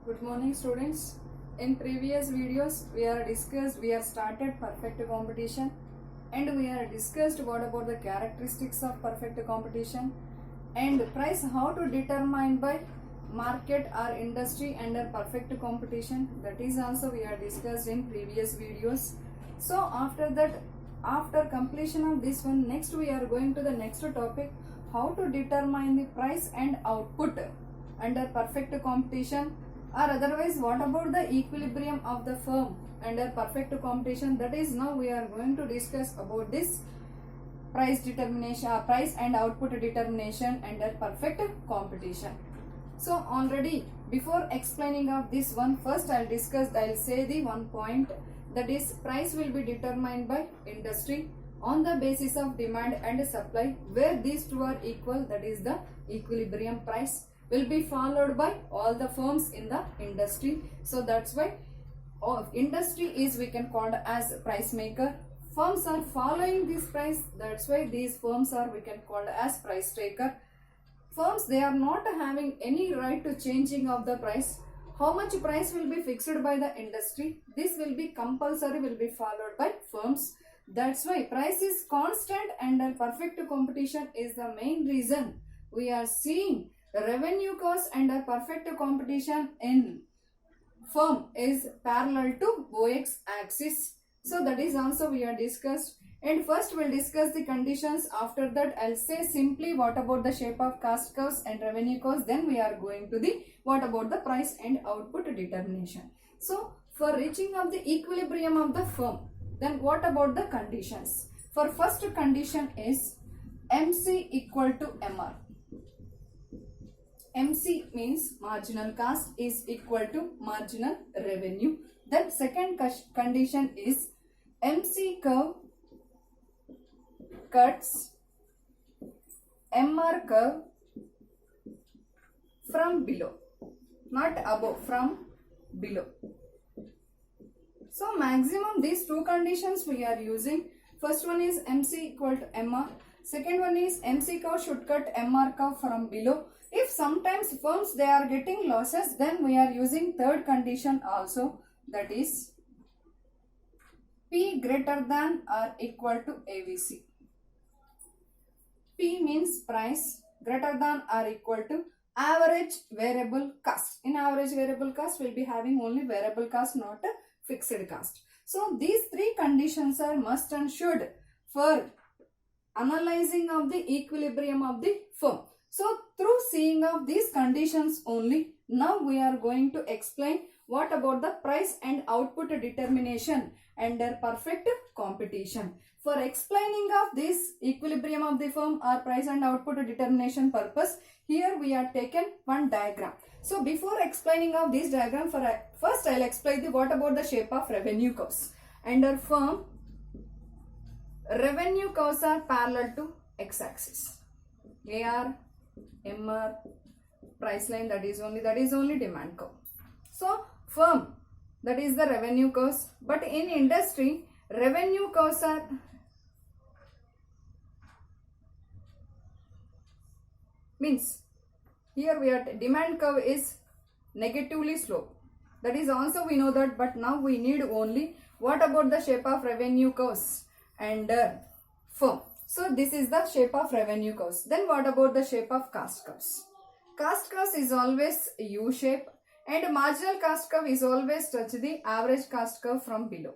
Good morning students. In previous videos we are started perfect competition and we are discussed what about the characteristics of perfect competition and price how to determine by market or industry under perfect competition. That is also we are discussed in previous videos. So after completion of this one, next we are going to the next topic, how to determine the price and output under perfect competition, or otherwise what about the equilibrium of the firm under perfect competition. That is, now we are going to discuss about this price and output determination under perfect competition. So already before explaining of this one, first I'll say the one point, that is price will be determined by industry on the basis of demand and supply, where these two are equal, that is the equilibrium price will be followed by all the firms in the industry. So that's why industry is we can call as price maker. Firms are following this price, that's why these firms are we can call as price taker. Firms, they are not having any right to changing of the price. How much price will be fixed by the industry, this will be compulsory, will be followed by firms. That's why price is constant under perfect competition is the main reason we are seeing revenue cost under perfect competition in firm is parallel to OX axis. So that is also we are discussed, and first we'll discuss the conditions. After that I'll say simply what about the shape of cost curves and revenue cost, then we are going to the what about the price and output determination. So for reaching of the equilibrium of the firm, then what about the conditions? For first condition is MC equal to MR. MC means marginal cost is equal to marginal revenue. Then second condition is MC curve cuts MR curve from below, not above, from below. So maximum these two conditions we are using. First one is MC equal to MR. Second one is MC curve should cut MR curve from below. If sometimes firms they are getting losses, then we are using third condition also, that is P greater than or equal to AVC. P means price greater than or equal to average variable cost. In average variable cost we will be having only variable cost, not a fixed cost. So these three conditions are must and should for analyzing of the equilibrium of the firm. So through seeing of these conditions only, now we are going to explain what about the price and output determination under perfect competition. For explaining of this equilibrium of the firm or price and output determination purpose, here we are taken one diagram. So before explaining of this diagram, first I'll explain the what about the shape of revenue curves. Under firm, revenue curves are parallel to x-axis. AR, MR, price line, that is only demand curve. So firm, that is the revenue curves, but in industry revenue curves are means here we are demand curve is negatively slope. That is also we know that, but now we need only what about the shape of revenue curves under firm. So this is the shape of revenue curves. Then what about the shape of cost curves? Cost curves is always U shape and marginal cost curve is always touch the average cost curve from below.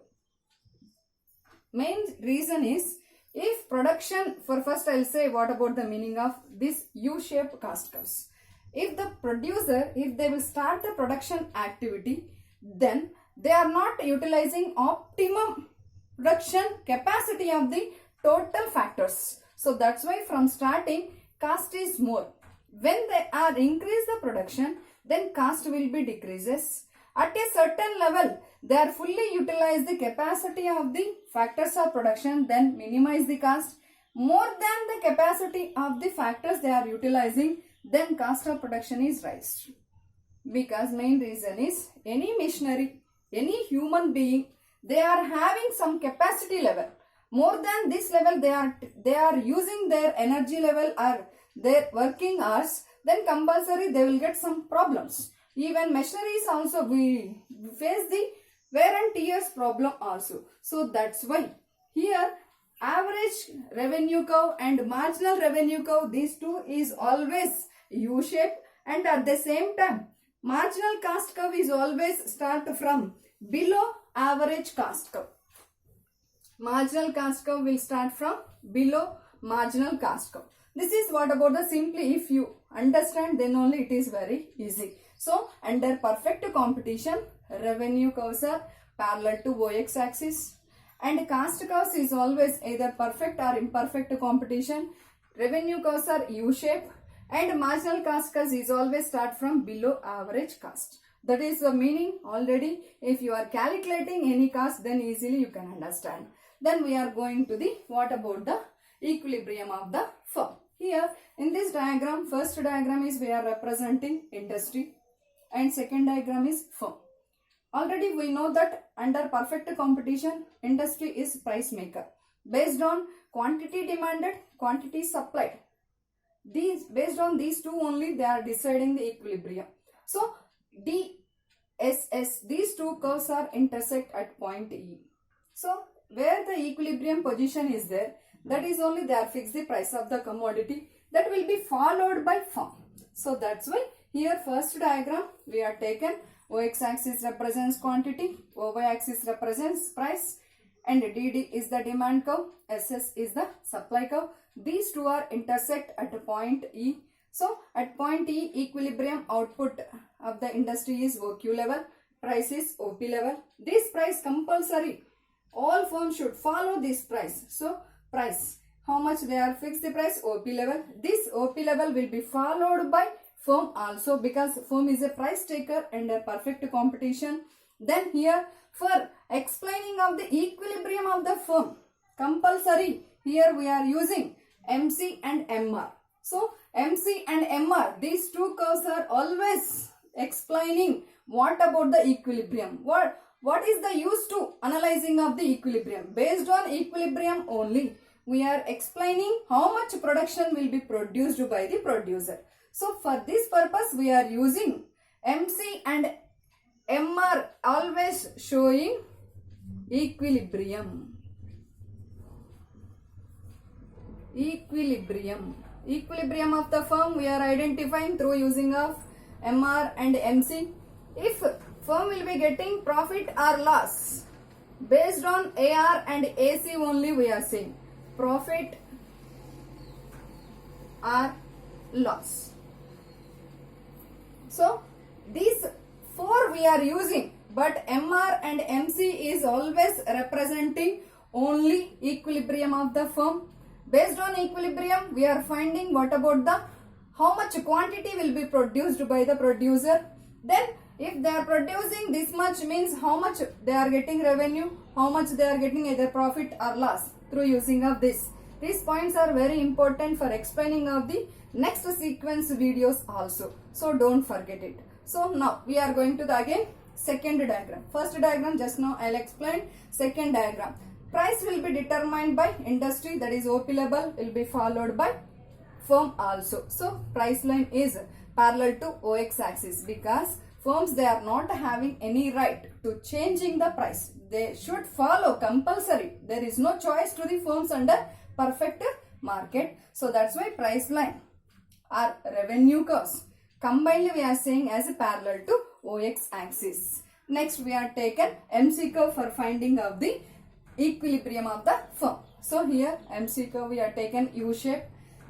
Main reason is if production, for first I'll say what about the meaning of this U-shaped cost curves. If the producer, if they will start the production activity, then they are not utilizing optimum production capacity of the total factors. So that's why from starting cost is more. When they are increase the production, then cost will be decreases. At a certain level, they are fully utilize the capacity of the factors of production, then minimize the cost. More than the capacity of the factors they are utilizing, then cost of production is raised. Because main reason is any machinery, any human being, they are having some capacity level. More than this level they are using their energy level or their working hours, then compulsory they will get some problems. Even machineries also we face the wear and tears problem also. So that's why here average revenue curve and marginal revenue curve, these two is always U-shape, and at the same time marginal cost curve is always start from below average cost curve. Marginal cost curve will start from below marginal cost curve. This is what about the simply, if you understand then only it is very easy. So under perfect competition, revenue curves are parallel to OX axis, and cost curves is always either perfect or imperfect competition. Revenue curves are U-shape, and marginal cost curves is always start from below average cost. That is the meaning already. If you are calculating any cost, then easily you can understand. Then we are going to the what about the equilibrium of the firm. Here in this diagram, first diagram is we are representing industry and second diagram is firm. Already we know that under perfect competition, industry is price maker. Based on quantity demanded, quantity supplied. Based on these two only they are deciding the equilibrium. So DSS, these two curves are intersect at point E. So where the equilibrium position is there, that is only they are fixed the price of the commodity, that will be followed by firm. So that's why here first diagram we are taken, OX axis represents quantity, OY axis represents price, and DD is the demand curve, SS is the supply curve. These two are intersect at point E. So at point E, equilibrium output of the industry is OQ level, price is OP level. This price compulsory, all firms should follow this price. So price, how much they are fixed the price, OP level. This OP level will be followed by firm also, because firm is a price taker and a perfect competition. Then here for explaining of the equilibrium of the firm, compulsory here we are using MC and MR. So MC and MR, these two curves are always explaining what about the equilibrium. What is the use to analyzing of the equilibrium? Based on equilibrium only, we are explaining how much production will be produced by the producer. So for this purpose, we are using MC and MR, always showing equilibrium. Equilibrium of the firm we are identifying through using of MR and MC. If firm will be getting profit or loss, based on AR and AC only we are saying profit or loss. So these four we are using, but MR and MC is always representing only equilibrium of the firm. Based on equilibrium, we are finding what about the how much quantity will be produced by the producer. Then if they are producing this much, means how much they are getting revenue, how much they are getting either profit or loss through using of this. These points are very important for explaining of the next sequence videos also. So don't forget it. So now we are going to the again second diagram. First diagram just now I'll explain. Second diagram. Price will be determined by industry, that is OP level, will be followed by firm also. So price line is parallel to OX axis, because firms they are not having any right to changing the price. They should follow compulsory. There is no choice to the firms under perfect market. So that's why price line or revenue curves combined we are saying as a parallel to OX axis. Next we are taken MC curve for finding of the equilibrium of the firm. So here MC curve we are taken U shape.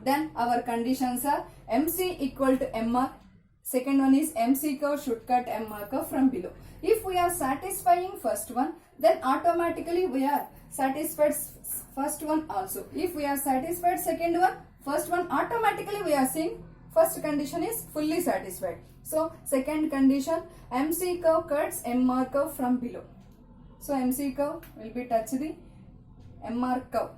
Then our conditions are MC equal to MR. Second one is MC curve should cut MR curve from below. If we are satisfying first one, then automatically we are satisfied first one also. If we are satisfied second one, first one, automatically we are seeing first condition is fully satisfied. So second condition, MC curve cuts MR curve from below. So MC curve will be touch the MR curve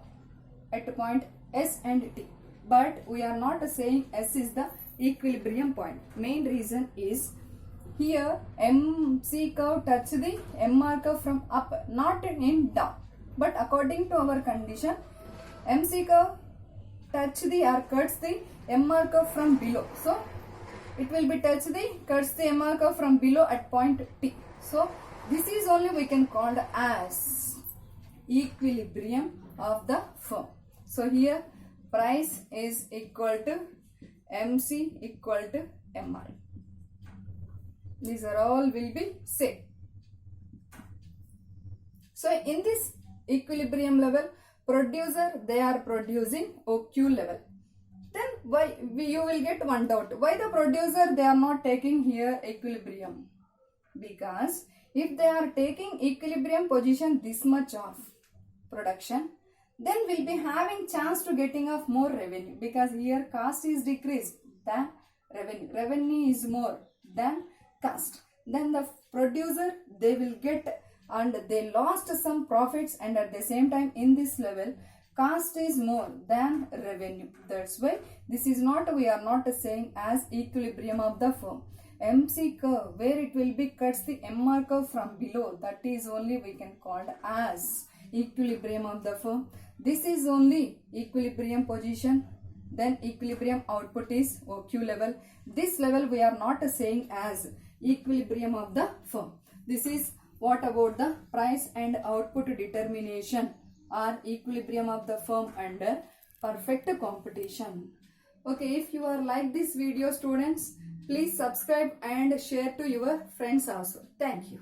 at point S and T. But we are not saying S is the equilibrium point. Main reason is here MC curve touch the MR curve from up, not in down. But according to our condition, MC curve touch the or cuts the MR curve from below. So it will be cuts the MR curve from below at point T. So this is only we can call as equilibrium of the firm. So here price is equal to MC equal to MR. These are all will be same. So in this equilibrium level, producer they are producing OQ level. Then why you will get one doubt. Why the producer they are not taking here equilibrium? Because if they are taking equilibrium position this much of production, then we'll be having chance to getting of more revenue, because here cost is decreased than revenue. Revenue is more than cost. Then the producer they will get, and they lost some profits, and at the same time in this level cost is more than revenue. That's why this is not, we are not saying as equilibrium of the firm. MC curve where it will be cuts the MR curve from below, that is only we can call as equilibrium of the firm. This is only equilibrium position. Then equilibrium output is OQ level. This level we are not saying as equilibrium of the firm. This is what about the price and output determination or equilibrium of the firm under perfect competition. Okay, if you are like this video students, please subscribe and share to your friends also. Thank you.